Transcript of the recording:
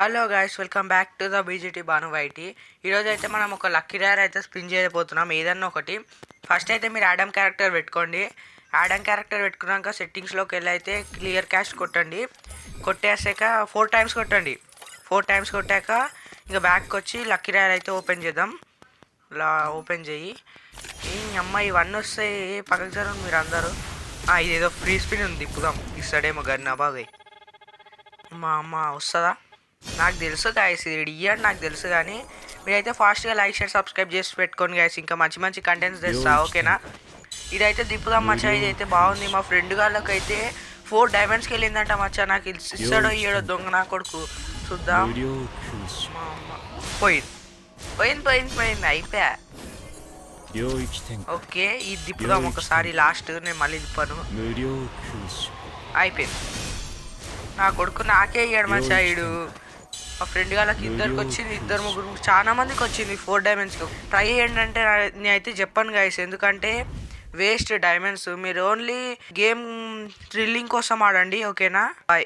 Hello guys, welcome back to the BGT Banu YT. ఈరోజు అయితే మనం ఒక లక్కీ రేర్ అయితే స్పిన్ చేయబోతున్నాం, ఏదన్నా ఒకటి. ఫస్ట్ అయితే మీరు యాడమ్ క్యారెక్టర్ పెట్టుకోండి. యాడమ్ క్యారెక్టర్ పెట్టుకున్నాక సెట్టింగ్స్లోకి వెళ్ళి అయితే క్లియర్ క్యాష్ కొట్టండి. కొట్టేసాక 4 టైమ్స్ కొట్టండి. 4 టైమ్స్ కొట్టాక ఇంకా బ్యాక్కి వచ్చి లక్కీ రేర్ అయితే ఓపెన్ చేద్దాం. ఇలా ఓపెన్ చేయి. ఈ అమ్మాయి ఇవన్నీ వస్తాయి, పక్కకు జరగండి మీరు అందరూ. ఇదేదో ఫ్రీ స్పిన్ ఉంది, ఇప్పుదాం. ఇస్తాడేమో గన్నా బాబాయ్. మా అమ్మ వస్తుందా? నాకు తెలుసు గాయస్, ఇది ఇయ్యండి నాకు తెలుసు, కానీ మీరైతే ఫాస్ట్గా లైక్ షేర్ సబ్స్క్రైబ్ చేసి పెట్టుకోండి గాయస్. ఇంకా మంచి మంచి కంటెంట్స్ తెస్తా, ఓకేనా? ఇదైతే దిప్పుదాం మచ్చా. ఇదైతే బాగుంది. మా ఫ్రెండ్ వాళ్ళకి అయితే 4 డైమండ్స్కి వెళ్ళిందంట మచ్చా. నాకు ఇస్తాడో ఇయ్యడో దొంగ నా కొడుకు. చూద్దాం. మా అమ్మ పోయింది పోయింది పోయింది పోయింది అయిపోయా. ఓకే, ఇది దిప్పుదాం ఒకసారి లాస్ట్. నేను మళ్ళీ దిప్పాను. అయిపోయింది. నా కొడుకు నాకే ఇయ్యాడు మచ్చా. ఇడు మా ఫ్రెండ్ వాళ్ళకి ఇద్దరికి వచ్చింది, ఇద్దరు ముగ్గురు చాలా మందికి వచ్చింది 4 డైమండ్స్కి. ట్రై చేయండి అంటే నేనైతే చెప్పాను గైస్, ఎందుకంటే వేస్ట్ డైమండ్స్. మీరు ఓన్లీ గేమ్ థ్రిల్లింగ్ కోసం ఆడండి, ఓకేనా? బాయ్.